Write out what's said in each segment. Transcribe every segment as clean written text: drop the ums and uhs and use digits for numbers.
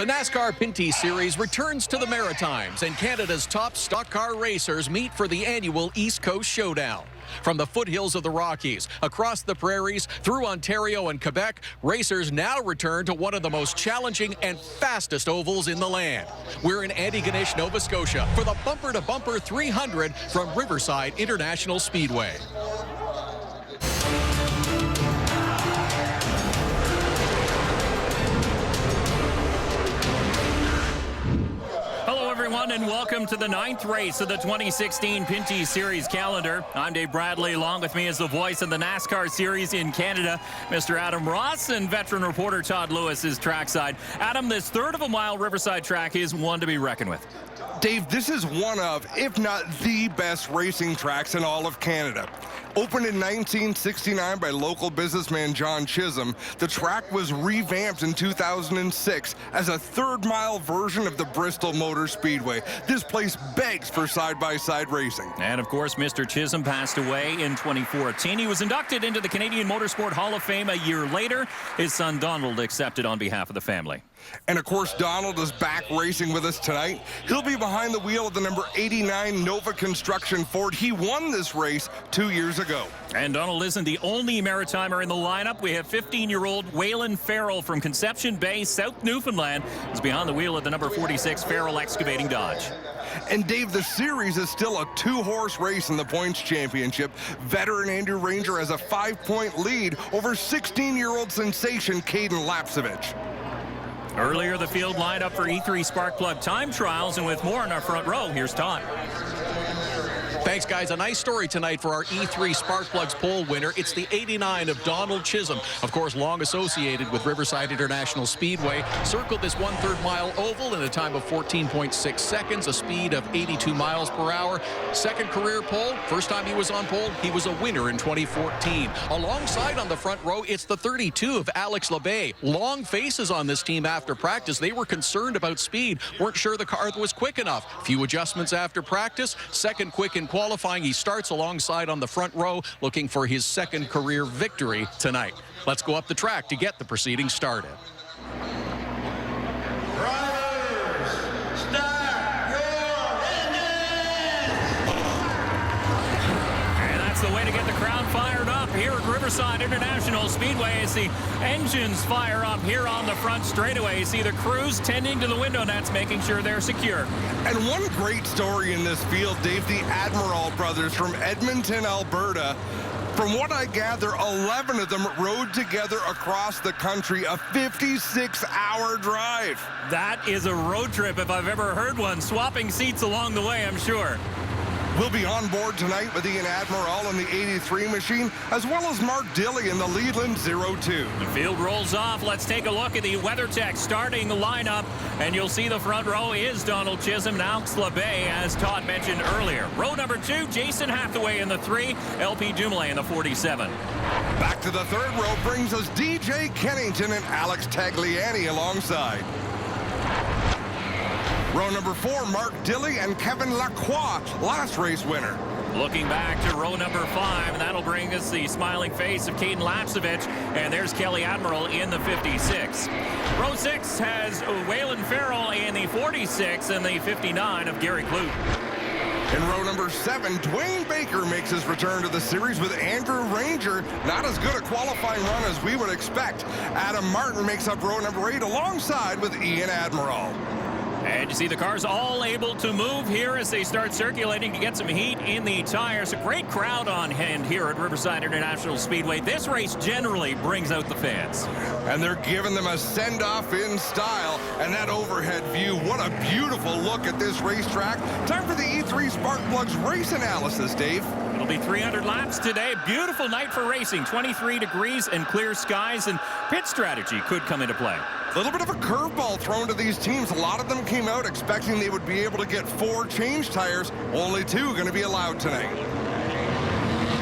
The NASCAR Pinty Series returns to the Maritimes, and Canada's top stock car racers meet for the annual East Coast Showdown. From the foothills of the Rockies, across the prairies, through Ontario and Quebec, racers now return to one of the most challenging and fastest ovals in the land. We're in Antigonish, Nova Scotia for the Bumper to Bumper 300 from Riverside International Speedway. Everyone, and welcome to the 9th race of the 2016 Pinty Series calendar. I'm Dave Bradley. Along with me is the voice of the NASCAR Series in Canada, Mr. Adam Ross, and veteran reporter Todd Lewis is trackside. Adam, this third of a mile Riverside track is one to be reckoned with. Dave, this is one of, if not the best racing tracks in all of Canada. Opened in 1969 by local businessman John Chisholm, the track was revamped in 2006 as a third-mile version of the Bristol Motor Speedway. This place begs for side-by-side racing. And, of course, Mr. Chisholm passed away in 2014. He was inducted into the Canadian Motorsport Hall of Fame a year later. His son Donald accepted on behalf of the family. And, of course, Donald is back racing with us tonight. He'll be behind the wheel of the number 89 Nova Construction Ford. He won this race 2 years ago. And Donald isn't the only Maritimer in the lineup. We have 15-year-old Waylon Farrell from Conception Bay, South Newfoundland, is behind the wheel of the number 46 Farrell Excavating Dodge. And, Dave, the series is still a two-horse race in the points championship. Veteran Andrew Ranger has a 5-point lead over 16-year-old sensation Caden Lapcevich. Earlier, the field lined up for E3 Spark Plug time trials, and with more in our front row, here's Todd. Thanks, guys. A nice story tonight for our E3 Spark Plugs pole winner. It's the 89 of Donald Chisholm. Of course, long associated with Riverside International Speedway. Circled this 1/3 mile oval in a time of 14.6 seconds, a speed of 82 miles per hour. Second career pole. First time he was on pole, he was a winner in 2014. Alongside on the front row, it's the 32 of Alex Labbé. Long faces on this team after practice. They were concerned about speed, weren't sure the car was quick enough. Few adjustments after practice. Second quick in qualifying. He starts alongside on the front row, looking for his second career victory tonight. Let's go up the track to get the proceedings started. Drivers, start your engines! And that's the way to get the crowd fired up here at Riverside International Speedway as the engines fire up here on the front straightaway. You see the crews tending to the window nets, making sure they're secure. And one great story in this field, Dave, the Admiral brothers from Edmonton, Alberta. From what I gather, 11 of them rode together across the country, a 56-hour drive. That is a road trip if I've ever heard one. Swapping seats along the way, I'm sure. We'll be on board tonight with Ian Admiral in the 83 machine, as well as Mark Dilley in the Leland 02. The field rolls off. Let's take a look at the WeatherTech starting lineup, and you'll see the front row is Donald Chisholm and Alex Labbé, as Todd mentioned earlier. Row number 2, Jason Hathaway in the 3, LP Dumoulin in the 47. Back to the third row brings us DJ Kennington and Alex Tagliani alongside. Row number 4, Mark Dilley and Kevin Lacroix, last race winner. Looking back to row number 5, that'll bring us the smiling face of Caden Lapcevich, and there's Kelly Admiral in the 56. Row 6 has Waylon Farrell in the 46 and the 59 of Gary Clute. In row number 7, Dwayne Baker makes his return to the series with Andrew Ranger. Not as good a qualifying run as we would expect. Adam Martin makes up row number 8 alongside with Ian Admiral. And you see the cars all able to move here as they start circulating to get some heat in the tires. A great crowd on hand here at Riverside International Speedway. This race generally brings out the fans. And they're giving them a send-off in style. And that overhead view, what a beautiful look at this racetrack. Time for the E3 Spark Plugs race analysis, Dave. It'll be 300 laps today. Beautiful night for racing. 23 degrees and clear skies, and pit strategy could come into play. A little bit of a curveball thrown to these teams. A lot of them came out expecting they would be able to get 4 change tires. Only 2 going to be allowed tonight.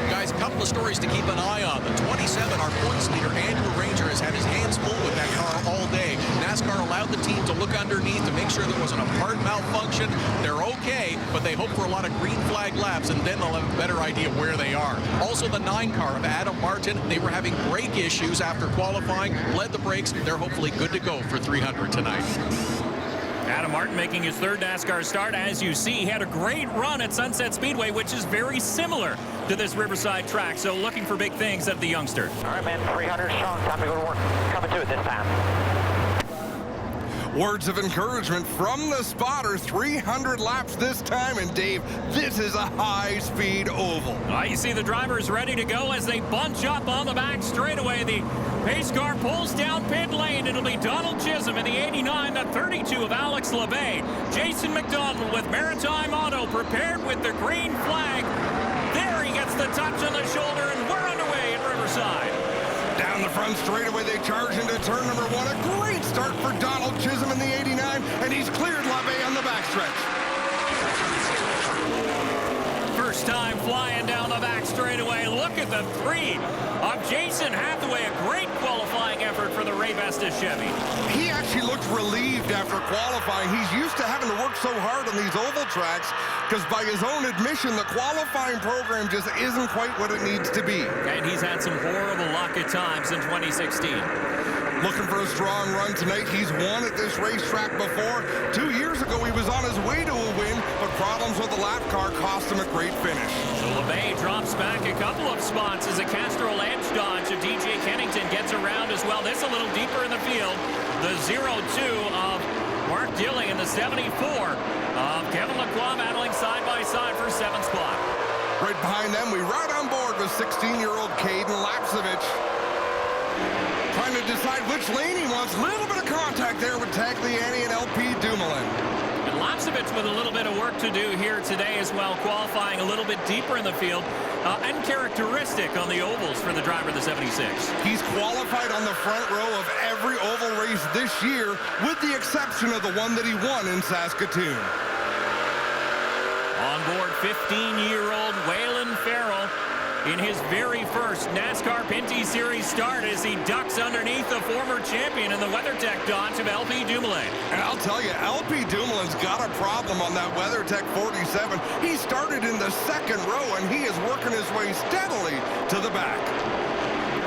Guys, a couple of stories to keep an eye on. The 27, our points leader, Andrew Ranger, has had his hands full with that car all day. NASCAR allowed the team to look underneath to make sure there wasn't a part malfunction. They're okay, but they hope for a lot of green flag laps, and then they'll have a better idea where they are. Also, the 9 car of Adam Martin, they were having brake issues after qualifying, bled the brakes. They're hopefully good to go for 300 tonight. Adam Martin making his 3rd NASCAR start. As you see, he had a great run at Sunset Speedway, which is very similar to this Riverside track. So looking for big things at the youngster. All right, man, 300 strong. Time to go to work. Coming to it this time. Words of encouragement from the spotter. 300 laps this time. And Dave, this is a high-speed oval. You see the drivers ready to go as they bunch up on the back straightaway. The pace car pulls down pit lane. It'll be Donald Chisholm in the 89, the 32 of Alex LeBay. Jason McDonald with Maritime Auto prepared with the green flag. There he gets the touch on the shoulder, and we're underway at Riverside. Down the front straightaway, they charge into turn number 1. A great start for Donald Chisholm in the 89, and he's cleared LeBay on the backstretch. First time flying down the back straightaway. Look at the 3 of Jason Hathaway. A great qualifying effort for the Ray Vesta Chevy. He actually looked relieved after qualifying. He's used to having to work so hard on these oval tracks because by his own admission, the qualifying program just isn't quite what it needs to be. And he's had some horrible luck at times in 2016. Looking for a strong run tonight. He's won at this racetrack before. 2 years ago, he was on his way to a win, but problems with the lap car cost him a great finish. So LeBay drops back a couple of spots as a Castrol Edge Dodge of DJ Kennington gets around as well. This a little deeper in the field. The 02 of Mark Dilling and the 74 of Kevin Lacroix battling side by side for 7th spot. Right behind them, we ride on board with 16-year-old Caden Lapcevich. Trying to decide which lane he wants. A little bit of contact there with Tagliani and LP Dumoulin. And Lapcevich with a little bit of work to do here today as well, qualifying a little bit deeper in the field. Uncharacteristic on the ovals for the driver of the 76. He's qualified on the front row of every oval race this year, with the exception of the one that he won in Saskatoon. On board, 15-year-old Waylon Farrell in his very first NASCAR Pinty Series start as he ducks underneath the former champion in the WeatherTech Dodge of LP Dumoulin. And I'll tell you, LP Dumoulin's got a problem on that WeatherTech 47. He started in the 2nd row, and he is working his way steadily to the back.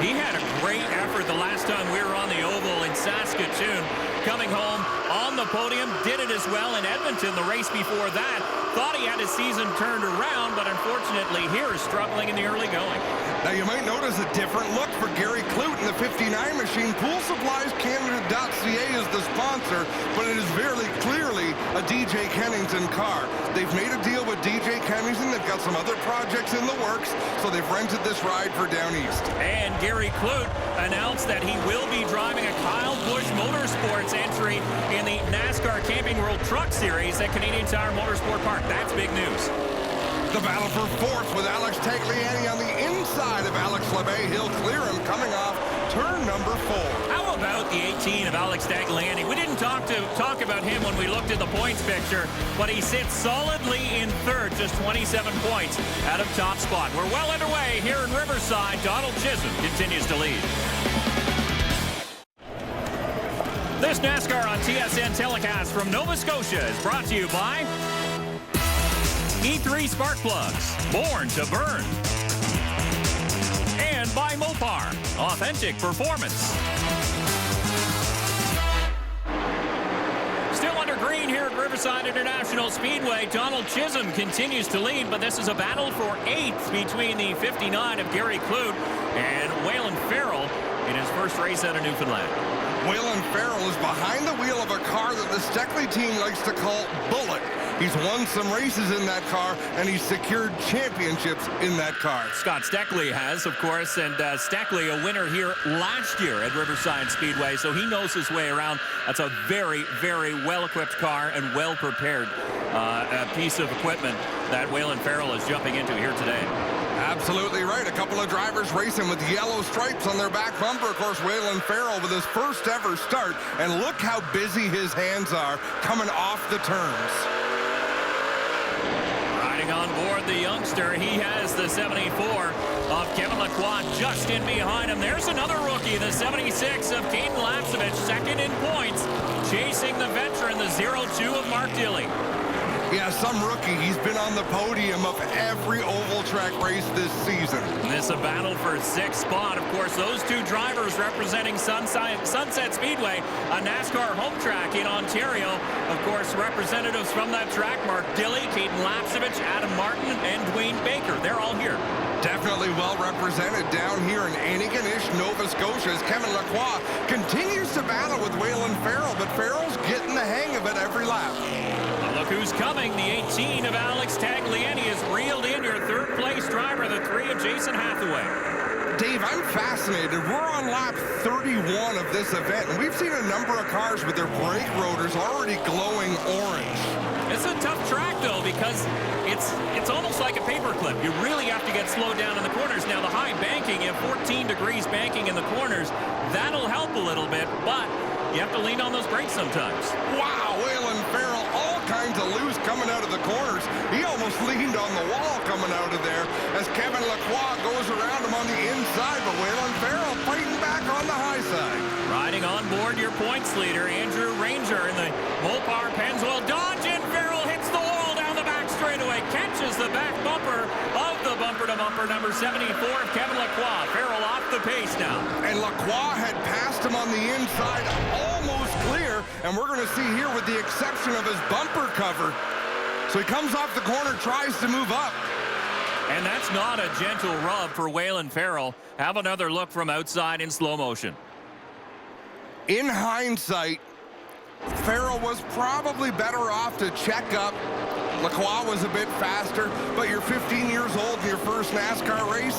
He had a great effort the last time we were on the oval in Saskatoon. Coming home on the podium, did it as well in Edmonton the race before that. Thought he had his season turned around, but unfortunately here is struggling in the early going. Now you might notice a different look for Gary Clute in the 59 machine. Pool Supplies Canada.ca is the sponsor, but it is very clearly a DJ Kennington car. They've made a deal with DJ Kennington. They've got some other projects in the works, so they've rented this ride for Down East. And Gary Clute announced that he will be driving a Kyle Busch Motorsports entry in the NASCAR Camping World Truck Series at Canadian Tire Motorsport Park. That's big news. The battle for 4th with Alex Tagliani on the inside of Alex LeBay. He'll clear him coming off turn number 4. How about the 18 of Alex Tagliani? We didn't talk about him when we looked at the points picture, but he sits solidly in 3rd, just 27 points out of top spot. We're well underway here in Riverside. Donald Chisholm continues to lead. This NASCAR on TSN telecast from Nova Scotia is brought to you by E3 Spark Plugs, born to burn. And by Mopar, authentic performance. Still under green here at Riverside International Speedway. Donald Chisholm continues to lead, but this is a battle for 8th between the 59 of Gary Clute and Waylon Farrell in his first race out of Newfoundland. Waylon Farrell is behind the wheel of a car that the Steckley team likes to call Bullet. He's won some races in that car, and he's secured championships in that car. Scott Steckley has, of course, and Steckley a winner here last year at Riverside Speedway, so he knows his way around. That's a very, very well-equipped car and well-prepared piece of equipment that Waylon Farrell is jumping into here today. Absolutely right. A couple of drivers racing with yellow stripes on their back bumper. Of course, Waylon Farrell with his first ever start, and look how busy his hands are coming off the turns. On board the youngster, he has the 74 of Kevin Lacroix just in behind him. There's another rookie, the 76 of Caden Lapcevich, 2nd in points. chasing the veteran, the 0-2 of Mark Dilley. Yeah, some rookie. He's been on the podium of every oval track race this season. And this is a battle for 6th spot. Of course, those two drivers representing Sunset Speedway, a NASCAR home track in Ontario. Of course, representatives from that track, Mark Dilley, Caden Lapcevich, Adam Martin, and Dwayne Baker. They're all here. Definitely well represented down here in Antigonish, Nova Scotia, as Kevin Lacroix continues to battle with Waylon Farrell, but Farrell's getting the hang of it every lap. Look who's coming. The 18 of Alex Tagliani has reeled in your third-place driver, the 3 of Jason Hathaway. Dave, I'm fascinated. We're on lap 31 of this event, and we've seen a number of cars with their brake rotors already glowing orange. It's a tough track, though, because it's almost like a paperclip. You really have to get slowed down in the corners. Now, the high banking, you have 14 degrees banking in the corners. That'll help a little bit, but you have to lean on those brakes sometimes. Wow, Waylon Farrell, all kinds of loose coming out of the corners. He almost leaned on the wall coming out of there as Kevin Lacroix goes around him on the inside, but Waylon Farrell fighting back on the high side. Riding on board your points leader, Andrew Ranger in the Mopar Pennzoil Dodge, and Farrell hits the wall down the back straightaway, catches the back bumper of the bumper-to-bumper number 74 of Kevin Lacroix. Farrell off the pace now. And Lacroix had passed him on the inside, almost clear, and we're going to see here with the exception of his bumper cover. So he comes off the corner, tries to move up. And that's not a gentle rub for Waylon Farrell. Have another look from outside in slow motion. In hindsight, Farrell was probably better off to check up. Lacroix was a bit faster, but you're 15 years old in your first NASCAR race.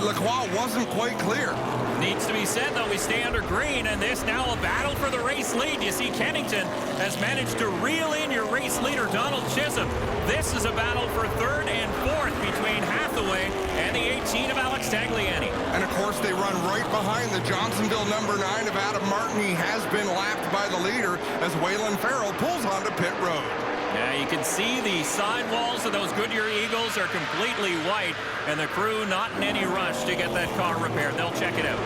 Lacroix wasn't quite clear. Needs to be said, though, we stay under green, and this now a battle for the race lead. You see Kennington has managed to reel in your race leader, Donald Chisholm. This is a battle for 3rd and 4th between Hathaway and the 18 of Alex Tagliani. And, of course, they run right behind the Johnsonville number 9 of Adam Martin. He has been lapped by the leader as Waylon Farrell pulls onto pit road. Yeah, you can see the sidewalls of those Goodyear Eagles are completely white, and the crew not in any rush to get that car repaired. They'll check it out.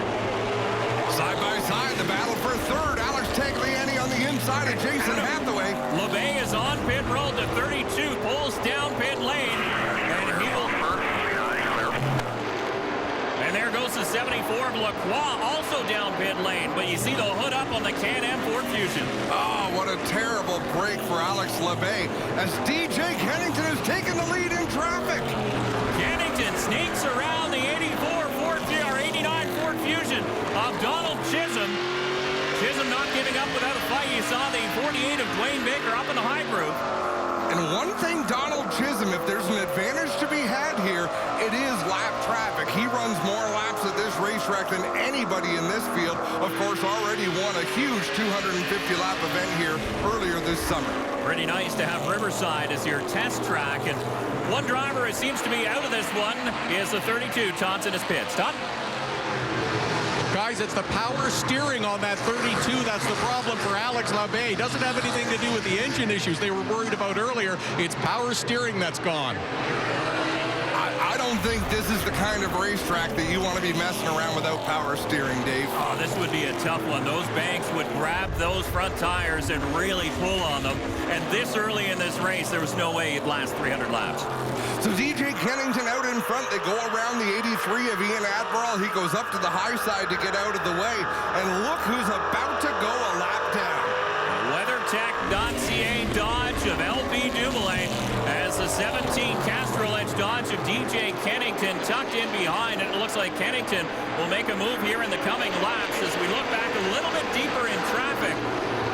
Side by side, the battle for 3rd. Alex Tagliani on the inside of Jason Hathaway. LeBay is on pit road to 32, pulls down pit lane, and he will... And there goes the 74 of Lacroix, also down pit lane. But you see the hood up on the Can-Am Ford Fusion. Oh, what a terrible break for Alex LeBay as DJ Kennington has taken the lead in traffic. Kennington sneaks around the 89 Ford Fusion of Donald Chisholm. Chisholm not giving up without a fight. You saw the 48 of Dwayne Baker up in the high groove. And one thing, Donald Chisholm, if there's an advantage to be had here, it is lap traffic. He runs more laps at this racetrack than anybody in this field. Of course, already won a huge 250-lap event here earlier this summer. Pretty nice to have Riverside as your test track. And one driver who seems to be out of this one is the 32, Thompson is pits. Todd? Guys, it's the power steering on that 32 that's the problem for Alex LeBay. Doesn't have anything to do with the engine issues they were worried about earlier. It's power steering that's gone. I don't think this is the kind of racetrack that you want to be messing around without power steering, Dave. Oh, this would be a tough one. Those banks would grab those front tires and really pull on them. And this early in this race, there was no way it'd last 300 laps. So DJ Kennington out in front. They go around the 83 of Ian Admiral. He goes up to the high side to get out of the way. And look who's about to go a lap down. WeatherTech.ca Dodge of LP Dumoulin as the 17 Castrol Edge Dodge of DJ Kennington tucked in behind. And it looks like Kennington will make a move here in the coming laps as we look back a little bit deeper in traffic.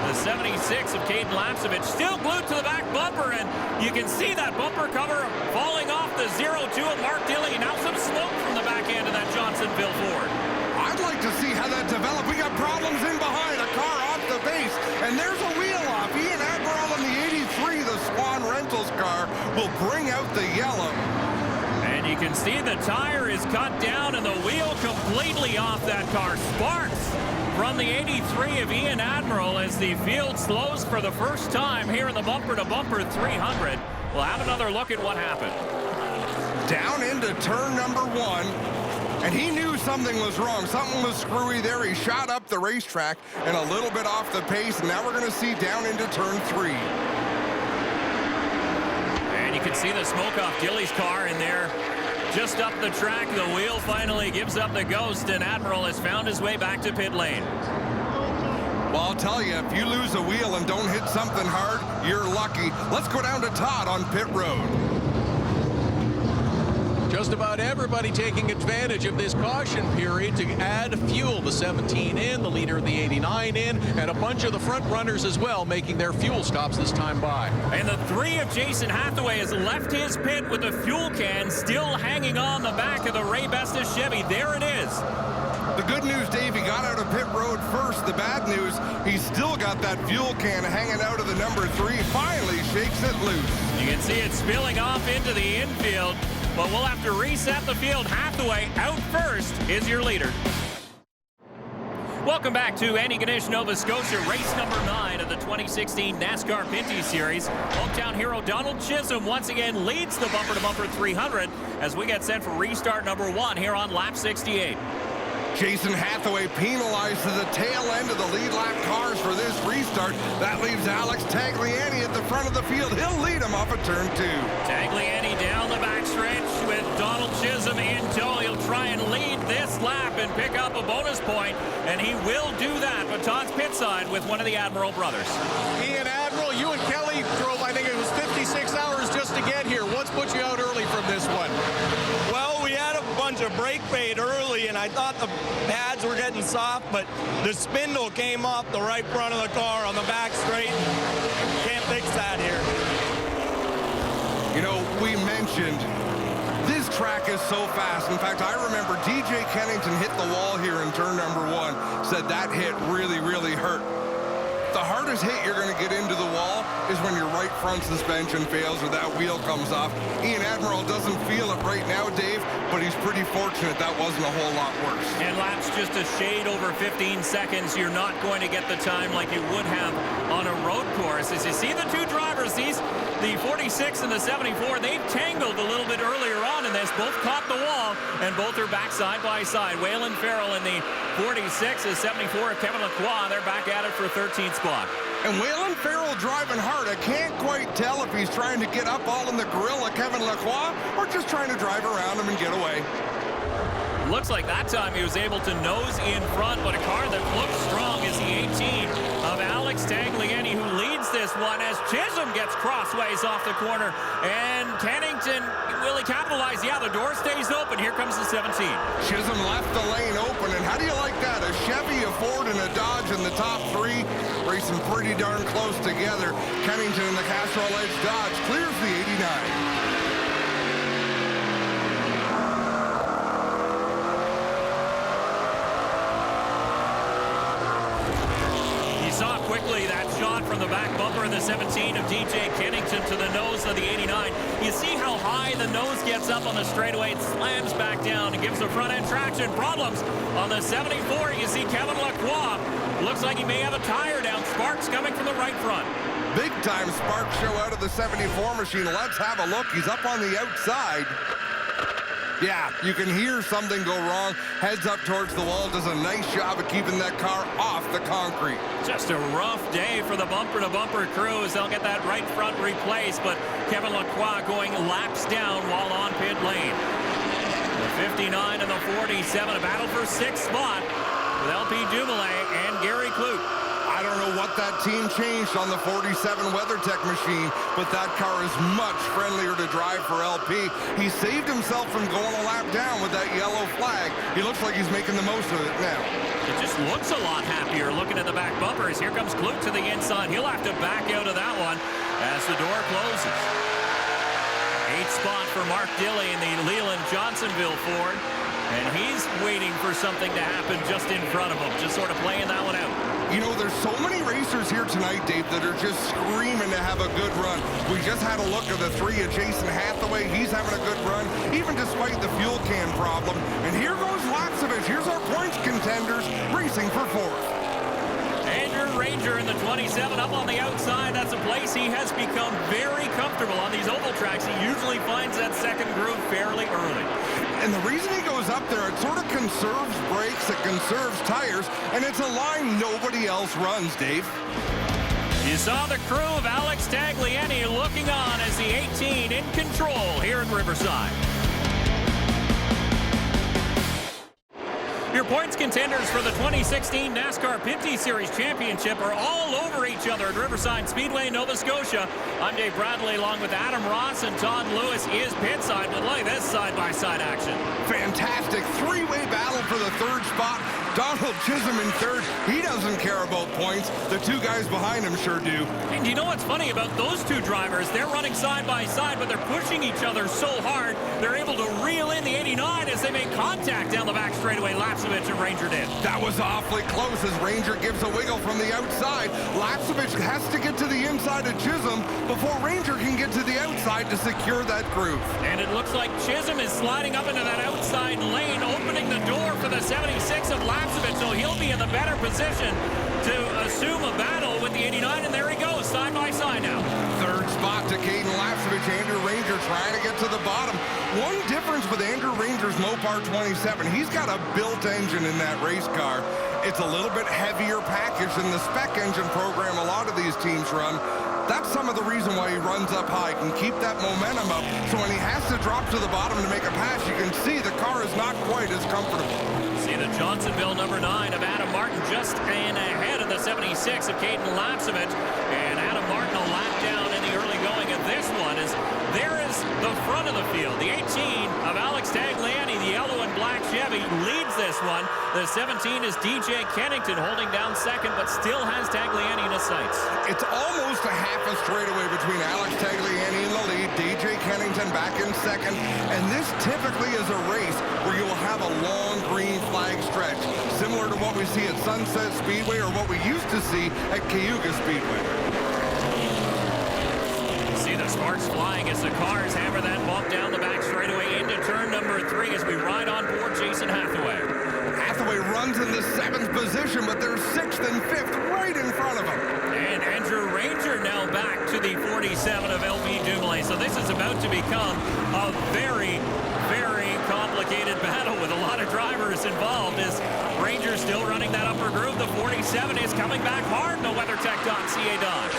The 76 of Caden Lapcevich still glued to the back bumper, and you can see that bumper cover falling off the 0-2 of Mark Dilley. Now some smoke from the back end of that Johnsonville Ford. I'd like to see how that develops. We got problems in behind, a car off the base, and there's a wheel off. Ian Admiral in the 83, the Swan Rentals car, will bring out the yellow. And you can see the tire is cut down and the wheel completely off that car. Sparks from the 83 of Ian Admiral as the field slows for the first time here in the bumper-to-bumper 300. We'll have another look at what happened. Down into turn number 1. And he knew something was wrong. Something was screwy there. He shot up the racetrack and a little bit off the pace. And now we're going to see down into turn 3. And you can see the smoke off Gilly's car in there. Just up the track, the wheel finally gives up the ghost, and Admiral has found his way back to pit lane. Well, I'll tell you, if you lose a wheel and don't hit something hard, you're lucky. Let's go down to Todd on pit road. Just about everybody taking advantage of this caution period to add fuel. The 17 in, the leader of the 89 in, and a bunch of the front runners as well making their fuel stops this time by. And the 3 of Jason Hathaway has left his pit with the fuel can still hanging on the back of the Ray Bestis Chevy. There it is. The good news, Dave, he got out of pit road first. The bad news, he's still got that fuel can hanging out of the number 3. Finally shakes it loose. You can see it spilling off into the infield, but we'll have to reset the field. Hathaway out first is your leader. Welcome back to Andy Ganesh, Nova Scotia, race number 9 of the 2016 NASCAR Pinty Series. Hometown hero Donald Chisholm once again leads the bumper-to-bumper 300 as we get set for restart number 1 here on lap 68. Jason Hathaway penalized to the tail end of the lead lap cars for this restart. That leaves Alex Tagliani at the front of the field. He'll lead him off of turn 2. Tagliani down the backstretch with Donald Chisholm in tow. He'll try and lead this lap and pick up a bonus point, and he will do that. But Todd's pit side with one of the Admiral brothers. Ian Admiral, you and Kelly drove, I think it was 56 hours just to get here. What's put you out early from this one? Well, we had a bunch of brake fade early, and I thought the pads were getting soft, but the spindle came off the right front of the car on the back straight. Can't fix that here. You know, we mentioned this track is so fast. In fact, I remember DJ Kennington hit the wall here in turn number 1, said that hit really, really hurt. The hardest hit you're going to get into the wall is when your right front suspension fails or that wheel comes off. Ian Admiral doesn't feel it right now, Dave, but he's pretty fortunate that wasn't a whole lot worse. And laps just a shade over 15 seconds. You're not going to get the time like you would have on a road course. As you see the two drivers, the 46 and the 74, they've tangled a little bit earlier on in this. Both caught the wall, and both are back side by side. Waylon Farrell in the 46 is 74. Kevin Lacroix, they're back at it for 13th spot. And Waylon Farrell driving hard. I can't quite tell if he's trying to get up all in the grill of Kevin Lacroix or just trying to drive around him and get away. Looks like that time he was able to nose in front, but a car that looks strong is the 18 of Alex Tagliani, who leads this one as Chisholm gets crossways off the corner. And Kennington, will he capitalize? Yeah, the door stays open. Here comes the 17. Chisholm left the lane open, and how do you like that? A Chevy, a Ford, and a Dodge in the top 3, racing pretty darn close together. Kennington in the Castrol Edge Dodge clears the 89. Saw quickly that shot from the back bumper of the 17 of DJ Kennington to the nose of the 89. You see how high the nose gets up on the straightaway. It slams back down and gives the front end traction problems. On the 74, you see Kevin Lacroix. Looks like he may have a tire down. Sparks coming from the right front. Big time spark show out of the 74 machine. Let's have a look. He's up on the outside. Yeah, you can hear something go wrong. Heads up towards the wall. Does a nice job of keeping that car off the concrete. Just a rough day for the bumper-to-bumper crew as they'll get that right front replaced, but Kevin Lacroix going laps down while on pit lane. The 59 and the 47, a battle for 6th spot with LP Dumoulin and Gary Kloot. I don't know what that team changed on the 47 WeatherTech machine, but that car is much friendlier to drive for LP. He saved himself from going a lap down with that yellow flag. He looks like he's making the most of it now. It just looks a lot happier looking at the back bumpers. Here comes Kloot to the inside. He'll have to back out of that one as the door closes. 8th spot for Mark Dilley in the Leland Johnsonville Ford. And he's waiting for something to happen just in front of him, just sort of playing that one out. You know, there's so many racers here tonight, Dave, that are just screaming to have a good run. We just had a look at the 3 of Jason Hathaway. He's having a good run, even despite the fuel can problem. And here goes Laxovich. Here's our points contenders racing for 4th. Andrew Ranger in the 27 up on the outside. That's a place he has become very comfortable on these oval tracks. He usually finds that second groove fairly early. And the reason he goes up there, it sort of conserves brakes, it conserves tires, and it's a line nobody else runs, Dave. You saw the crew of Alex Tagliani looking on as the 18 in control here at Riverside. Your points contenders for the 2016 NASCAR Pinty Series Championship are all over each other at Riverside Speedway, Nova Scotia. I'm Dave Bradley along with Adam Ross, and Todd Lewis is pitside. But look at this side-by-side action. Fantastic three-way battle for the third spot. Donald Chisholm in third. He doesn't care about points. The two guys behind him sure do. And you know what's funny about those two drivers? They're running side by side, but they're pushing each other so hard, they're able to reel in the 89 as they make contact down the back straightaway. Lapsevich and Ranger did. That was awfully close as Ranger gives a wiggle from the outside. Lapsevich has to get to the inside of Chisholm before Ranger can get to the outside to secure that groove. And it looks like Chisholm is sliding up into that outside lane, opening the door for the 76 of Lapsevich, so he'll be in the better position to assume a battle with the 89, and there he goes, side by side now. Third spot to Caden Lapsevich. Andrew Ranger trying to get to the bottom. One difference with Andrew Ranger's Mopar 27, he's got a built engine in that race car. It's a little bit heavier package than the spec engine program a lot of these teams run. That's some of the reason why he runs up high, can keep that momentum up, so when he has to drop to the bottom to make a pass, you can see the car is not quite as comfortable. See the Johnsonville number 9 of Adam Martin just in ahead of the 76 of Caden Lapsevich, and Adam Martin a lap down in the early going of this one as there is the front of the field. The 18 of Alex Tagliani, the yellow and black Chevy, leads this one. The 17 is DJ Kennington holding down second, but still has Tagliani in his sights. It's almost a half a straightaway between Alex Tagliani in the lead, DJ Kennington back in second, and this typically is a race where you will have a long green flag stretch, similar to what we see at Sunset Speedway or what we used to see at Cayuga Speedway. See the sparks flying as the cars hammer that bump down the back straightaway into turn number 3 as we ride on board Jason Hathaway. Hathaway runs in the 7th position, but they're 6th and 5th right in front of him. And Andrew Ranger now back to the 47 of LB Dumoulin. So this is about to become a very, very complicated battle with a lot of drivers involved as Ranger still running that upper groove. The 47 is coming back hard. No WeatherTech.ca Dodge.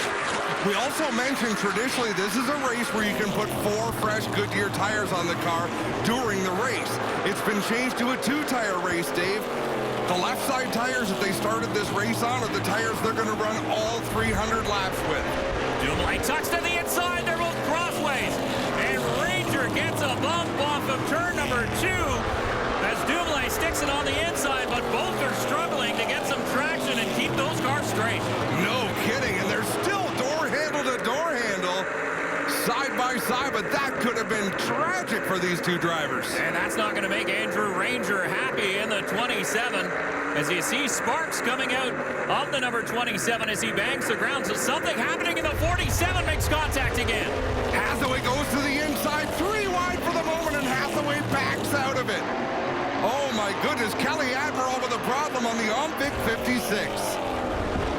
We also mentioned traditionally this is a race where you can put 4 fresh Goodyear tires on the car during the race. It's been changed to a 2-tire race, Dave. The left side tires that they started this race on are the tires they're going to run all 300 laps with. Dumoulin tucks to the inside. They're both crossways. And Ranger gets a bump off of turn number 2 as Dumoulin sticks it on the inside, but both are struggling to get some traction and keep those cars straight. No kidding, and they're still door handle to door handle, side by side, but that could have been tragic for these two drivers. And that's not going to make Andrew Ranger happy in the 27 as you see sparks coming out of the number 27 as he bangs the ground. So something happening in the 47 makes contact again. Hathaway goes to the inside, 3 wide for the moment, and Hathaway backs out of it. Oh my goodness, Kelly Admiral with a problem on the OMVIC 56.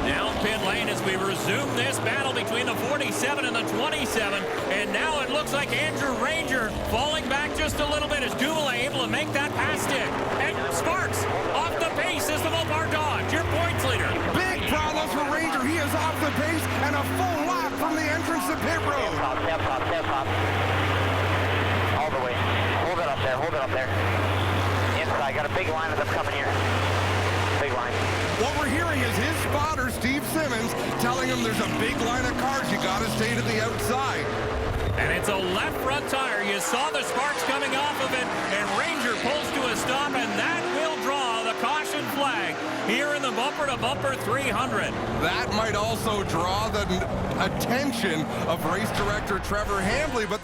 Down pit lane as we resume this battle between the 47 and the 27. And now it looks like Andrew Ranger falling back just a little bit as Dumoulin able to make that pass stick. And Sparks off the pace is the Mopar Dodge, your points leader. Big problems for Ranger. He is off the pace and a full lap from the entrance to pit road. Step top. All the way. Hold it up there. Inside, got a big line of them coming here. Big line. What we're hearing is his spotter, Steve Simmons, telling him there's a big line of cars. You got to stay to the outside. And it's a left front tire. You saw the sparks coming off of it, and Ranger pulls to a stop, and that will draw the caution flag here in the bumper-to-bumper 300. That might also draw the attention of race director Trevor Hambley, but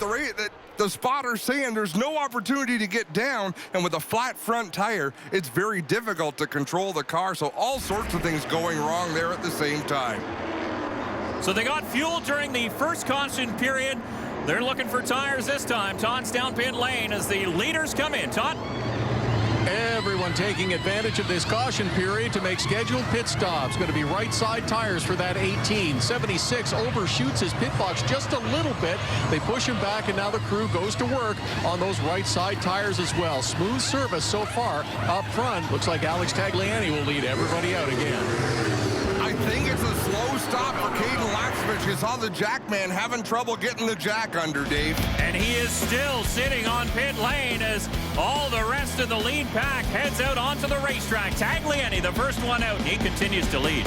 the spotter's saying there's no opportunity to get down, and with a flat front tire, it's very difficult to control the car, so all sorts of things going wrong there at the same time. So they got fuel during the first caution period. They're looking for tires this time. Todd's down pit lane as the leaders come in. Todd? Everyone taking advantage of this caution period to make scheduled pit stops. Going to be right side tires for that 18. 76 overshoots his pit box just a little bit. They push him back, and now the crew goes to work on those right side tires as well. Smooth service so far up front. Looks like Alex Tagliani will lead everybody out again. I think it's a slow stop for Caden Lapcevich. You saw the jack man having trouble getting the jack under, Dave. And he is still sitting on pit lane as all the rest of the lead pack heads out onto the racetrack. Tagliani, the first one out, and he continues to lead.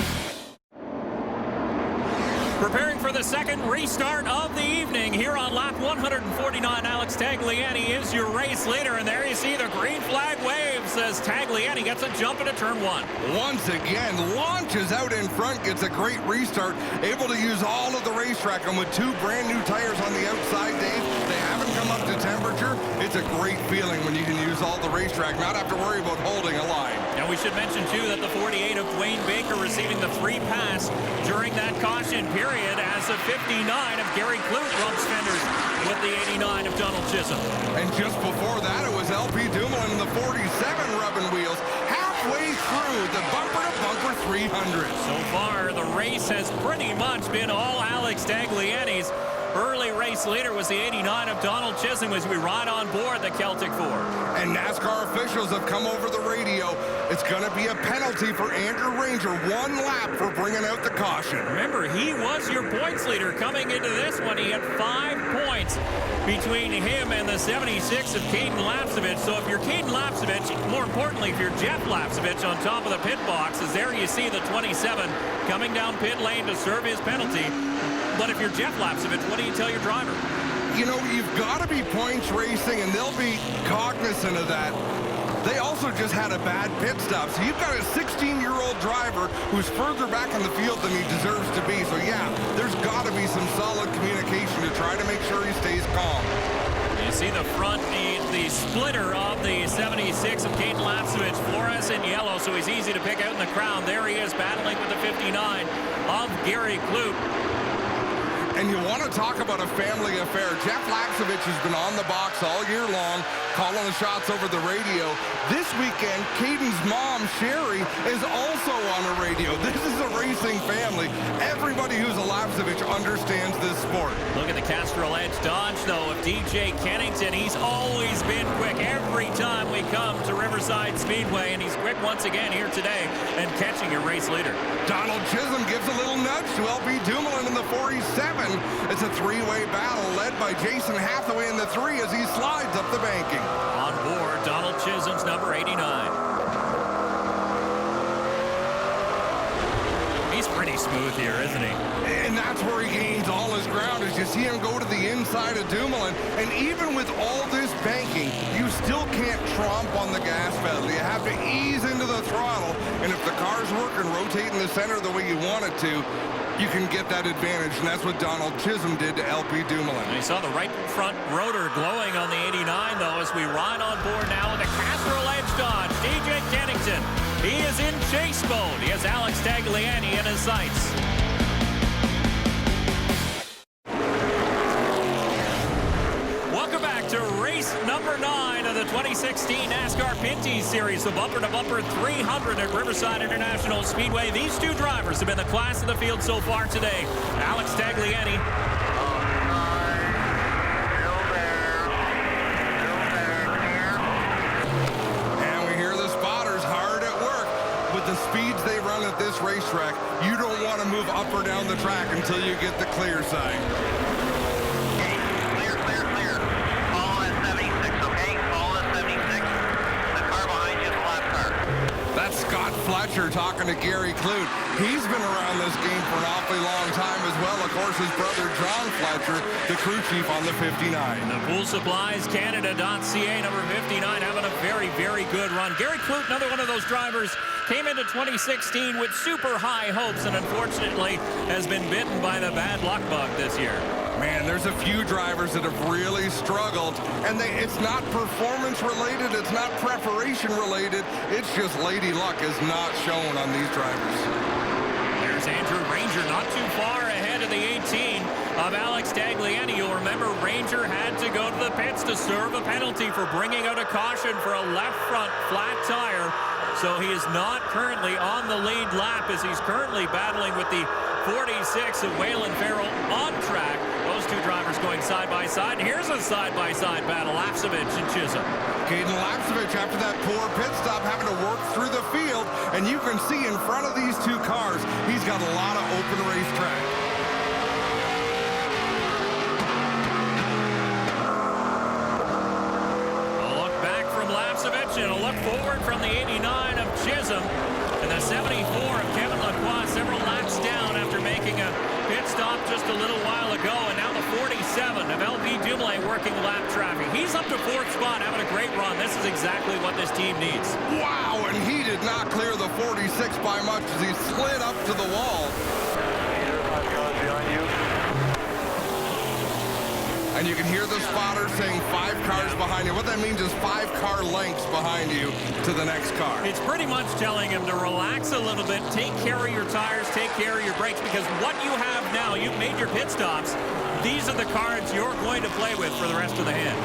Preparing for the second restart of the evening here on lap 149. Alex Tagliani is your race leader, and there you see the green flag waves as Tagliani gets a jump into turn one. Once again, launches out in front, gets a great restart, able to use all of the racetrack, and with two brand new tires on the outside, Dave, they haven't come up to temperature. It's a great feeling when you can use all the racetrack, not have to worry about holding a line. And we should mention, too, that the 48 of Dwayne Baker receiving the free pass during that caution period as the 59 of Gary Clute rumps fenders with the 89 of Donald Chisholm. And just before that, it was LP Dumoulin in the 47 rubbing wheels halfway through the bumper-to-bumper 300. So far, the race has pretty much been all Alex Tagliani's. Early race leader was the 89 of Donald Chisholm as we ride on board the Celtic Four. And NASCAR officials have come over the radio. It's going to be a penalty for Andrew Ranger, 1 lap for bringing out the caution. Remember, he was your points leader coming into this one. He had 5 points between him and the 76 of Caden Lapcevich. So if you're Caden Lapcevich, more importantly, if you're Jeff Lapcevich on top of the pit box, as there you see the 27 coming down pit lane to serve his penalty. But if you're Jeff Lapcevich, what do you tell your driver? You know, you've got to be points racing, and they'll be cognizant of that. They also just had a bad pit stop. So you've got a 16-year-old driver who's further back in the field than he deserves to be. So, yeah, there's got to be some solid communication to try to make sure he stays calm. You see the front, the splitter of the 76 of Caden Lapcevich, fluorescent yellow, so he's easy to pick out in the crowd. There he is battling with the 59 of Gary Clute. And you want to talk about a family affair. Jeff Lapcevich has been on the box all year long, calling the shots over the radio. This weekend, Caden's mom, Sherry, is also on the radio. This is a racing family. Everybody who's a Lapcevich understands this sport. Look at the Castrol Edge Dodge, though, of DJ Kennington. He's always been quick every time we come to Riverside Speedway, and he's quick once again here today and catching your race leader. Donald Chisholm gives a little nudge to LP Dumoulin in the 47. It's a 3-way battle led by Jason Hathaway in the 3 as he slides up the banking. On board, Donald Chisholm's number 89. He's pretty smooth here, isn't he? And that's where he gains all his ground, as you see him go to the inside of Dumoulin. And even with all this banking, you still can't tromp on the gas pedal. You have to ease into the throttle. And if the car's working, rotate in the center the way you want it to, you can get that advantage, and that's what Donald Chisholm did to LP Dumoulin. And you saw the right front rotor glowing on the 89, though, as we ride on board now with the Castrol Edge Dodge. DJ Kennington, he is in chase mode. He has Alex Tagliani in his sights. Welcome back to race number 9 of the 2016 NASCAR Pinty Series, the bumper-to-bumper 300 at Riverside International Speedway. These two drivers have been the class of the field so far today. Alex Tagliani. And we hear the spotters hard at work. With the speeds they run at this racetrack, you don't want to move up or down the track until you get the clear sign. Scott Fletcher talking to Gary Clute. He's been around this game for an awfully long time as well. Of course, his brother John Fletcher, the crew chief on the 59. The Pool Supplies Canada.ca, number 59, having a very, very good run. Gary Clute, another one of those drivers, came into 2016 with super high hopes and unfortunately has been bitten by the bad luck bug this year. Man, there's a few drivers that have really struggled, and it's not performance related, it's not preparation related, it's just lady luck is not shown on these drivers. There's Andrew Ranger, not too far ahead of the 18 of Alex Tagliani. You'll remember Ranger had to go to the pits to serve a penalty for bringing out a caution for a left front flat tire. So he is not currently on the lead lap as he's currently battling with the 46 of Waylon Farrell on track. Those two drivers going side by side. And here's a side-by-side battle, Lapcevich and Chisholm. Caden Lapcevich, after that poor pit stop, having to work through the field, and you can see in front of these two cars, he's got a lot of open racetrack. A look back from Lapcevich and a look forward from the 89 of Chisholm. And the 74 of Kevin Lacroix several laps down after making a pit stop just a little while ago. And now the 47 of LP Dumoulin working lap traffic. He's up to fourth spot, having a great run. This is exactly what this team needs. Wow, and he did not clear the 46 by much as he slid up to the wall. And you can hear the spotter saying 5 cars behind you. What that means is 5 car lengths behind you to the next car. It's pretty much telling him to relax a little bit, take care of your tires, take care of your brakes, because what you have now, you've made your pit stops. These are the cards you're going to play with for the rest of the hand.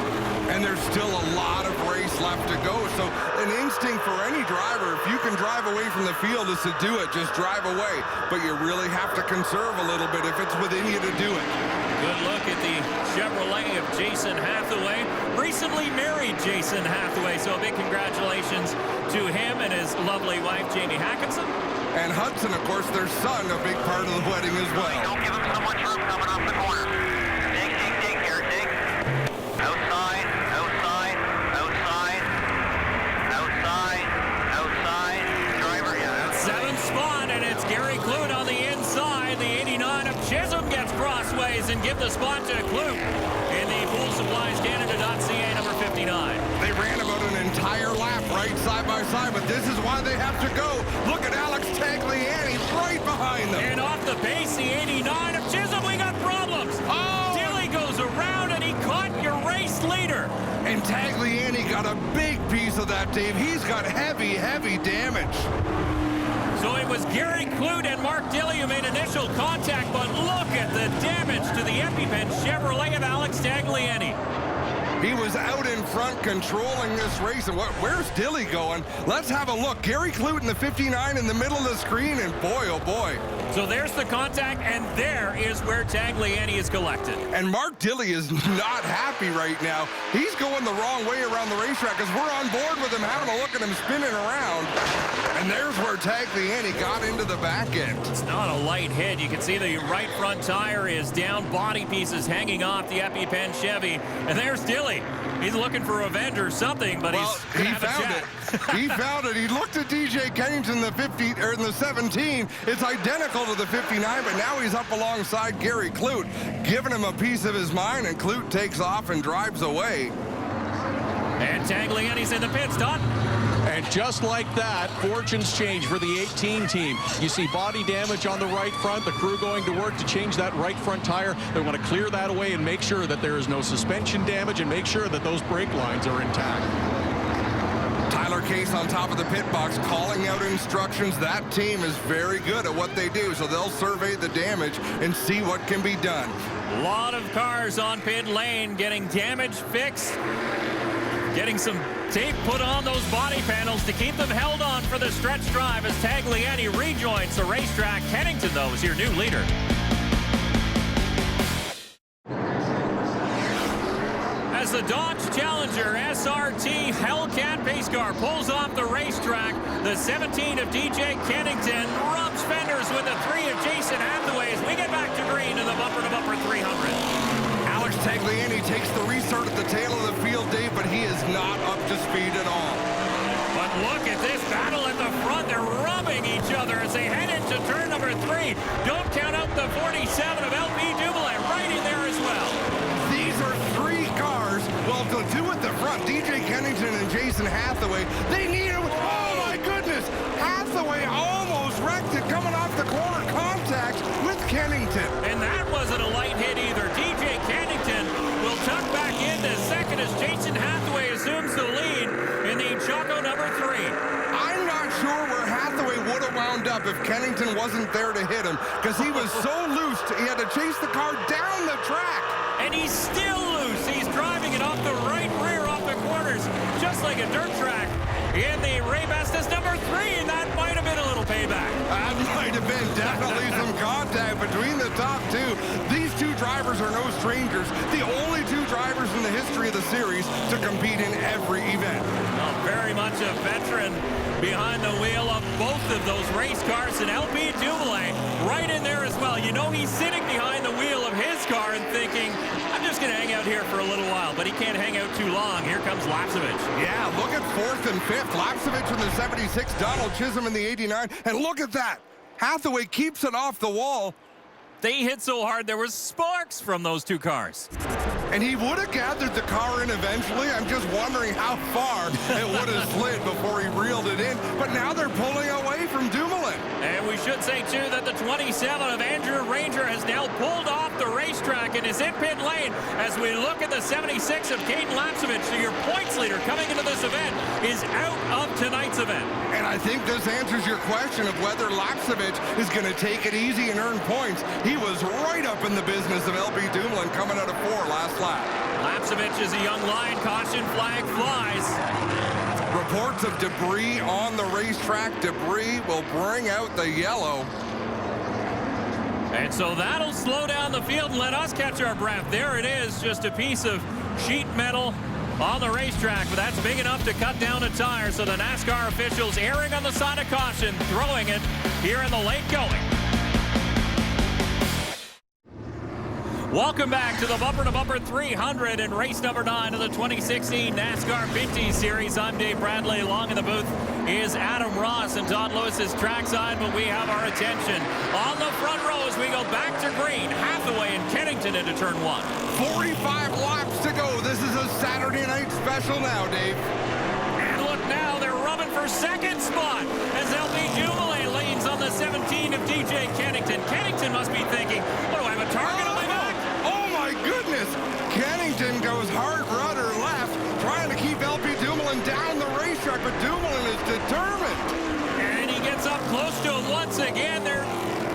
And there's still a lot of race left to go. So an instinct for any driver, if you can drive away from the field, is to do it. Just drive away. But you really have to conserve a little bit if it's within you to do it. Good look at the Chevrolet of Jason Hathaway. Recently married Jason Hathaway, so a big congratulations to him and his lovely wife, Jamie Hackinson. And Hudson, of course, their son, a big part of the wedding as well. Don't give him so much room coming off the corner. Dig here, dig. Outside, outside, outside, outside, outside. Driver, yeah. Seventh spot, and it's Gary Clute on the inside. The 89 of Chisholm gets crossways and give the spot to Clute in the Pool Supplies Canada.ca number 59. They ran about an entire lap right side by side, but this is why they have to go. Look at Alex Tagliani right behind them. And off the pace, the 89 of Chisholm, we got problems. Oh! Dilly goes around, and he caught your race leader. And Tagliani got a big piece of that, Dave. He's got heavy, heavy damage. So it was Gary Clute and Mark Dilly who made initial contact, but look at the damage to the EpiPen Chevrolet of Alex Tagliani. He was out in front controlling this race. And where's Dilly going? Let's have a look. Gary Clute in the 59 in the middle of the screen, and boy, oh boy. So there's the contact, and there is where Tagliani is collected. And Mark Dilly is not happy right now. He's going the wrong way around the racetrack because we're on board with him, having a look at him spinning around. And there's where Tagliani got into the back end. It's not a light hit. You can see the right front tire is down, body pieces hanging off the EpiPen Chevy. And there's Dilly. He's looking for revenge or something, but well, he's he found it. He found it. He looked at DJ Kennington in the 50 or in the 17. It's identical to the 59, but now he's up alongside Gary Clute, giving him a piece of his mind, and Clute takes off and drives away. And Tagliani's in the pit stop. And just like that, fortunes change for the 18 team. You see body damage on the right front, the crew going to work to change that right front tire. They want to clear that away and make sure that there is no suspension damage and make sure that those brake lines are intact. Tyler Case on top of the pit box calling out instructions. That team is very good at what they do, so they'll survey the damage and see what can be done. A lot of cars on pit lane getting damage fixed, getting some tape put on those body panels to keep them held on for the stretch drive as Tagliani rejoins the racetrack. Kennington, though, is your new leader. As the Dodge Challenger SRT Hellcat pace car pulls off the racetrack, the 17 of DJ Kennington rubs fenders with the 3 of Jason Hathaway as we get back to green in the bumper-to-bumper 300. Alex Tagliani takes the restart at the tail of the field, Dave, but he is not up to speed at all. But look at this battle at the front. They're rubbing each other as they head into turn number 3. Don't count out the 47 of LP Dumoulin right in there as well. These are 3 cars. Well, to do at the front, DJ Kennington and Jason Hathaway, they need him. Oh, my goodness. Hathaway almost wrecked it coming off the corner contact with Kennington. And that wasn't a light hit either. DJ Kennington will tuck back into second as Jason Hathaway assumes the lead in the Choco number 3. I'm not sure where Hathaway would have wound up up if Kennington wasn't there to hit him because he was so loose, he had to chase the car down the track. And he's still loose. He's driving it off the right rear, off the corners, just like a dirt track in the Ray Bestis number 3, and that might have been a little payback. That might have been definitely some contact between the top two. These two drivers are no strangers. The only two drivers in the history of the series to compete in every event. Oh, very much a veteran behind the wheel of both of those race cars, and LP Dumoulin right in there as well. You know he's sitting behind the wheel of his car and thinking, I'm just going to hang out here for a little while, but he can't hang out too long. Here comes Lapcevich. Yeah, look at 4th and 5th. Lapcevich in the 76, Donald Chisholm in the 89, and look at that. Hathaway keeps it off the wall. They hit so hard there was sparks from those two cars. And he would have gathered the car in eventually. I'm just wondering how far it would have slid before he reeled it in. But now they're pulling away from Dumoulin. And we should say, too, that the 27 of Andrew Ranger has now pulled off the racetrack and is in pit lane as we look at the 76 of Caden Lapcevich. So your points leader coming into this event is out of tonight's event. And I think this answers your question of whether Lapcevich is going to take it easy and earn points. He was right up in the business of LP Dumoulin coming out of 4 last lap. Lapcevich is a young lion. Caution flag flies. Reports of debris on the racetrack. Debris will bring out the yellow. And so that'll slow down the field and let us catch our breath. There it is, just a piece of sheet metal on the racetrack, but that's big enough to cut down a tire. So the NASCAR officials erring on the side of caution, throwing it here in the late going. Welcome back to the Bumper to Bumper 300 and race number 9 of the 2016 NASCAR Pinty Series. I'm Dave Bradley. Along in the booth is Adam Ross, and Todd Lewis is trackside, but we have our attention on the front row as we go back to green. Hathaway and Kennington into turn 1. 45 laps to go. This is a Saturday night special now, Dave. And look now, they're rubbing for second spot as LP Dumoulin leans on the 17 of DJ Kennington. Kennington must be thinking, what do I have, a target on my back? Oh my goodness! Kennington goes hard rudder left, trying to keep LP Dumoulin down the racetrack, but Dumoulin is determined. And he gets up close to him once again. They're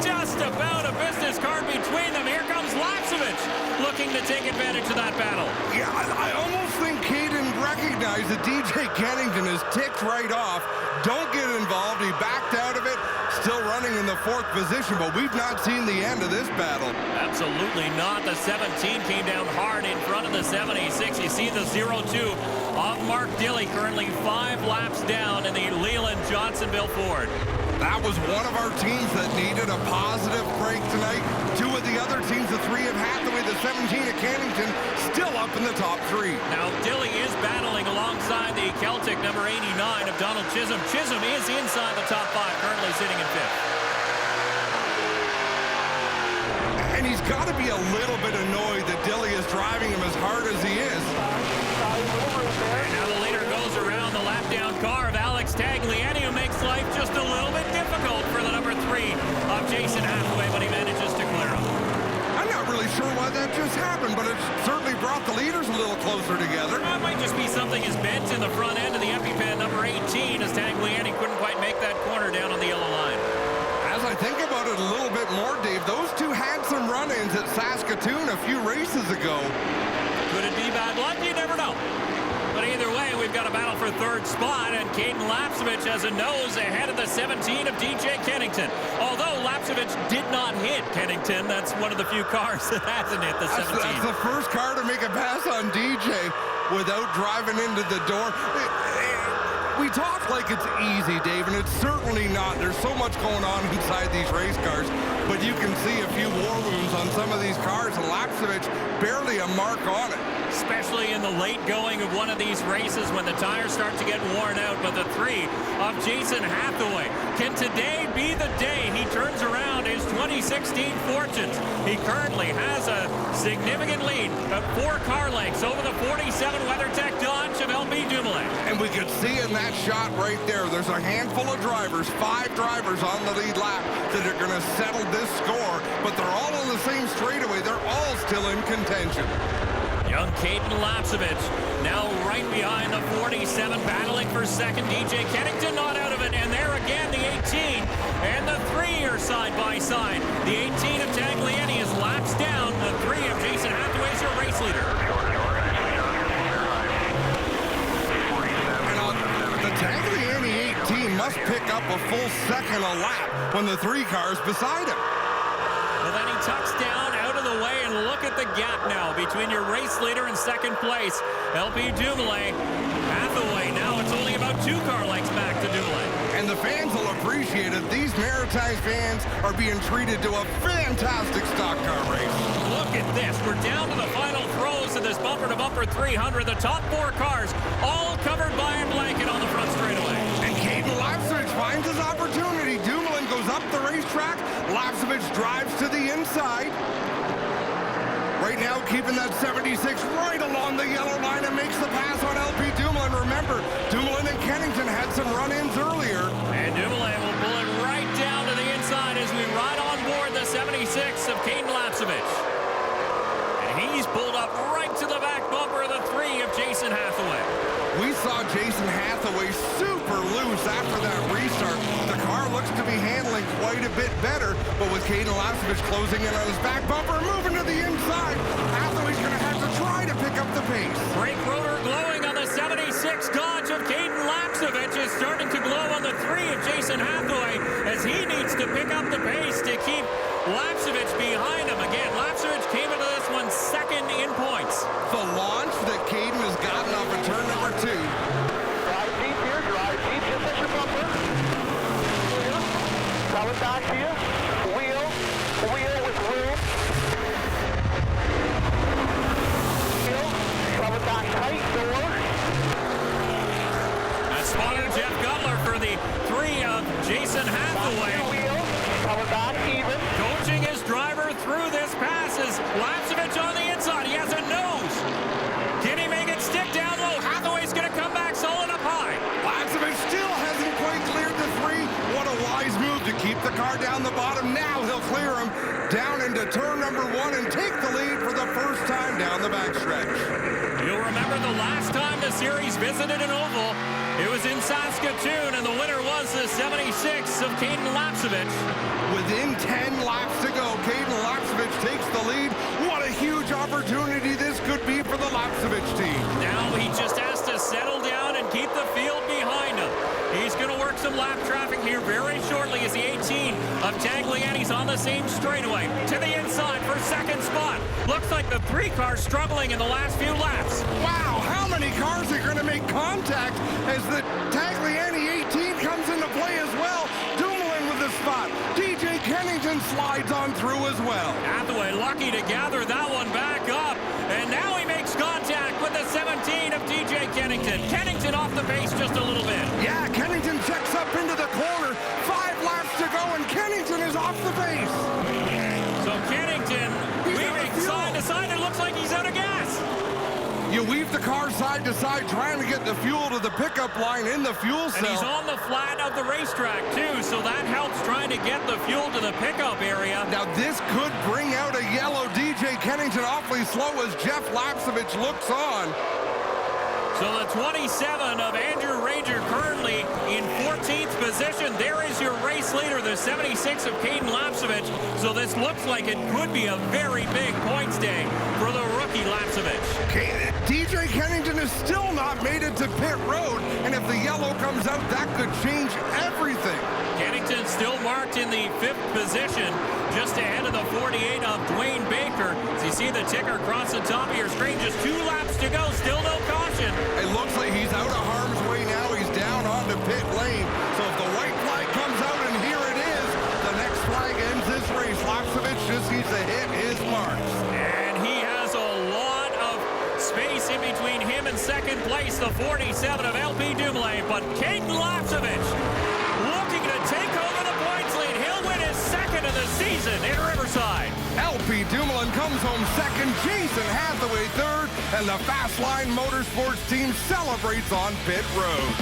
just about a business card between them. Here comes Lapcevich looking to take advantage of that battle. Yeah, I almost think Caden recognized that DJ Kennington is ticked right off. Don't get involved. He backed out of it. Still running in the 4th position, but we've not seen the end of this battle. Absolutely not. The 17 came down hard in front of the 76. You see the 0-2 of Mark Dilley, currently 5 laps down in the Leland Johnsonville Ford. That was one of our teams that needed a positive break tonight. 2 of the other teams, the 3 of Hathaway, the 17 of Kennington, still up in the top 3. Now, Dilley is battling alongside the Celtic number 89 of Donald Chisholm. Chisholm is inside the top 5, currently sitting in 5th. And he's got to be a little bit annoyed that Dilley is driving him as hard as he is. And now the leader goes around the lap-down car of Alex Tagliani, who makes life just a little bit difficult for the number 3 of Jason Hathaway when he manages to clear him. I'm not really sure why that just happened, but it certainly brought the leaders a little closer together. That might just be something is bent in the front end of the EpiPen number 18 as Tagliani couldn't quite make that corner down on the yellow line. As I think about it a little bit more, Dave, those two had some run-ins at Saskatoon a few races ago. Could it be bad luck? You never know. But either way, we've got a battle for 3rd spot, and Caden Lapcevich has a nose ahead of the 17 of DJ Kennington. Although Lapcevich did not hit Kennington, that's one of the few cars that hasn't hit the 17. That's the first car to make a pass on DJ without driving into the door. We talk like it's easy, Dave, and it's certainly not. There's so much going on inside these race cars, but you can see a few war wounds on some of these cars, and Lapcevich barely a mark on it. Especially in the late going of one of these races when the tires start to get worn out. But the 3 of Jason Hathaway, can today be the day he turns around his 2016 fortunes? He currently has a significant lead of 4 car lengths over the 47 WeatherTech Dodge of LP Dumoulin. And we could see in that shot right there, there's a handful of drivers, 5 drivers on the lead lap that are going to settle this score, but they're all on the same straightaway. They're all still in contention. Young Caden Lapcevich now right behind the 47, battling for second. DJ Kennington not out of it, and there again the 18, and the 3 are side by side. The 18 of Tagliani is laps down. The 3 of Jason Hathaway is your race leader. And the Tagliani 18 must pick up a full second a lap when the 3 cars beside him. Well, then he tucks down out of the way, and look at the gap now between your race leader and second place, LP Dumoulin. Hathaway, now it's only about 2 car lengths back to Dumoulin. And the fans will appreciate it. These Maritime fans are being treated to a fantastic stock car race. Look at this. We're down to the final throws of this bumper-to-bumper 300. The top 4 cars all covered by a blanket on the front straightaway. And Caden Lapcevich finds his opportunity. Dumoulin goes up the racetrack. Lapcevich drives to the inside. Right now, keeping that 76 right along the yellow line and makes the pass on LP Dumoulin. Remember, Dumoulin and Kennington had some run-ins earlier. And Dumoulin will pull it right down to the inside as we ride on board the 76 of Caden Lapcevich. And he's pulled up right to the back bumper of the 3 of Jason Hathaway. We saw Jason Hathaway super loose after that restart. The car looks to be handling quite a bit better, but with Caden Lapcevich closing in on his back bumper, moving to the inside, Hathaway's going to have to try to pick up the pace. Brake rotor glowing on the 76 Dodge of Caden Lapcevich is starting to glow on the 3 of Jason Hathaway as he needs to pick up the pace to keep Lapcevich behind him. Again, Lapcevich came into this one second in points. The launch that Caden has gotten off of turn number 2. Drive deep here, drive deep, just at your bumper. Wheel, coming back to you. Wheel with room. Wheel, coming back tight, door. That's spotter Jeff Gutler for the 3 of Jason Hathaway. Wheel, coming back even. Coaching his driver through this pass is Lapcevich on the inside. He has a nose. Can he make it stick down low? Hathaway's going to come back solid up high. Lapcevich still hasn't quite cleared the 3. What a wise move to keep the car down the bottom. Now he'll clear him down into turn number 1 and take the lead for the first time down the backstretch. You'll remember the last time the series visited an oval, it was in Saskatoon, and the winner was the 76 of Caden Lapcevich. Within 10 laps to go, Caden Lapcevich takes the lead. What a huge opportunity this could be for the Lapcevich team. Now he just has to settle down and keep the field behind him. He's going to work some lap traffic here very shortly as the 18 of Tagliani's on the same straightaway. To the inside for second spot. Looks like the 3 cars struggling in the last few laps. Wow, how many cars are going to make contact as the Tagliani 18 comes into play as well? Dumoulin with the spot. DJ Kennington slides on through as well. Hathaway lucky to gather that one back up. And now he makes contact with the 17 of DJ Kennington. Kennington off the pace just a little bit. Yeah, Kennington checks up into the corner. 5 laps to go, and Kennington is off the pace. So Kennington weaving side to side. It looks like he's out of gas. You weave the car side to side, trying to get the fuel to the pickup line in the fuel cell. And he's on the flat of the racetrack, too, so that helps trying to get the fuel to the pickup area. Now, this could bring out a yellow. DJ Kennington awfully slow as Jeff Lapcevich looks on. So the 27 of Andrew Ranger currently in 14th position. There is your race leader, the 76 of Caden Lapcevich. So this looks like it could be a very big points day for the rookie Lapcevich. DJ Kennington has still not made it to pit road, and if the yellow comes out, that could change everything. Kennington still marked in the 5th position, just ahead of the 48 of Dwayne Baker. As you see the ticker across the top of your screen, just 2 laps to go, still no caution. It looks like he's out of harm's way now. He's down onto pit lane. So if the white flag comes out, and here it is, the next flag ends this race. Lapcevich just needs to hit his marks. And he has a lot of space in between him and second place, the 47 of LP Dumoulin. But Caden Lapcevich looking to take over the points lead. He'll win his 2nd of the season in Riverside. LP Dumoulin comes home 2nd, Jason Hathaway 3rd, and the Fastline Motorsports team celebrates on pit road.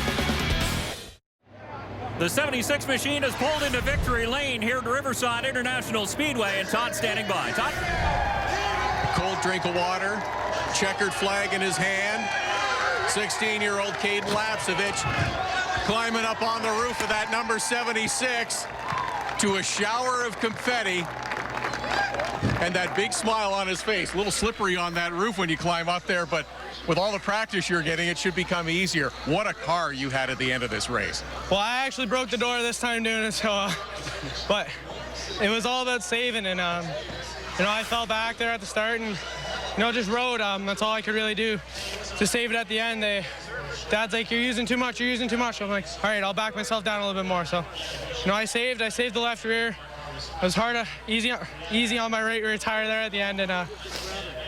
The 76 machine has pulled into victory lane here at Riverside International Speedway, and Todd's standing by. Todd? Cold drink of water, checkered flag in his hand. 16-year-old Caden Lapcevich climbing up on the roof of that number 76 to a shower of confetti. And that big smile on his face. A little slippery on that roof when you climb up there, but with all the practice you're getting, it should become easier. What a car you had at the end of this race. Well, I actually broke the door this time doing it, so, but it was all about saving, and, I fell back there at the start and, just rode. That's all I could really do to save it at the end. Dad's like, you're using too much, you're using too much. I'm like, all right, I'll back myself down a little bit more. So, I saved the left rear. It was easy on my right rear tire there at the end, and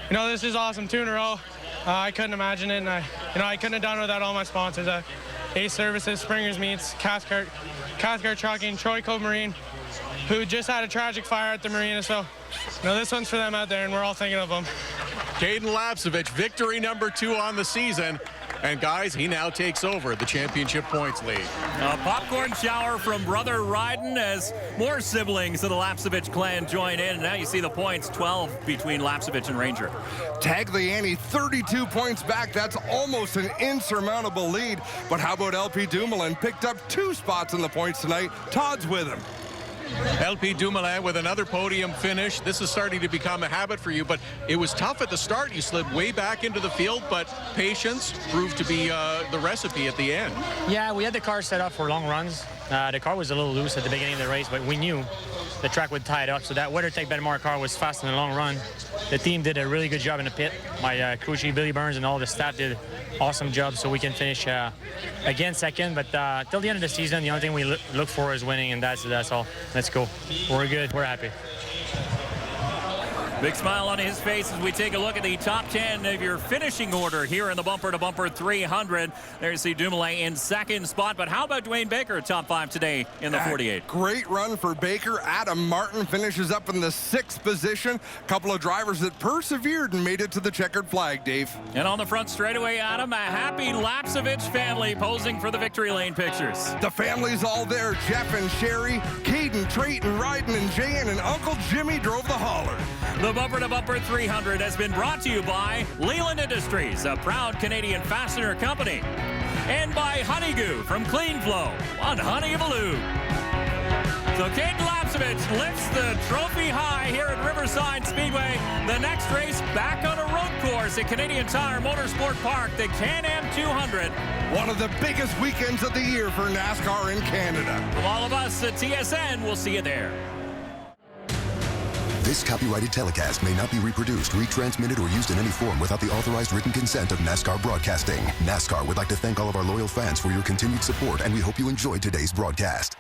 this is awesome, 2 in a row. I couldn't imagine it, and I couldn't have done it without all my sponsors. Ace Services, Springer's Meats, Cathcart Trucking, Troy Cove Marine, who just had a tragic fire at the marina. So, this one's for them out there, and we're all thinking of them. Kaden Lapcevich, victory number 2 on the season. And guys, he now takes over the championship points lead. A popcorn shower from brother Ryden as more siblings of the Lapcevich clan join in. And now you see the points, 12 between Lapcevich and Ranger. Tagliani 32 points back. That's almost an insurmountable lead. But how about LP Dumoulin? Picked up 2 spots in the points tonight. Todd's with him. LP Dumoulin with another podium finish. This is starting to become a habit for you, but it was tough at the start. You slid way back into the field, but patience proved to be the recipe at the end. Yeah, we had the car set up for long runs. The car was a little loose at the beginning of the race, but we knew the track would tie it up, so that WeatherTech Benmar car was fast in the long run. The team did a really good job in the pit. My crew chief, Billy Burns, and all the staff did awesome job, so we can finish again second. But till the end of the season, the only thing we look for is winning, and that's all. Let's go. We're good. We're happy. Big smile on his face as we take a look at the top 10 of your finishing order here in the Bumper to Bumper 300. There you see Dumoulin in second spot, but how about Dwayne Baker, top 5 today in the 48? Great run for Baker. Adam Martin finishes up in the 6th position. A couple of drivers that persevered and made it to the checkered flag, Dave. And on the front straightaway, Adam, a happy Lapcevich family posing for the victory lane pictures. The family's all there. Jeff and Sherry, Caden, Trayton, Ryden, and Jan, and Uncle Jimmy drove the hauler. The Bumper to Bumper 300 has been brought to you by Leland Industries, a proud Canadian fastener company, and by Honeygoo from Clean Flow on Honey of a Lube. So Kaden Lapcevich lifts the trophy high here at Riverside Speedway. The next race back on a road course at Canadian Tire Motorsport Park, the Can-Am 200. One of the biggest weekends of the year for NASCAR in Canada. From all of us at TSN, we'll see you there. This copyrighted telecast may not be reproduced, retransmitted, or used in any form without the authorized written consent of NASCAR Broadcasting. NASCAR would like to thank all of our loyal fans for your continued support, and we hope you enjoyed today's broadcast.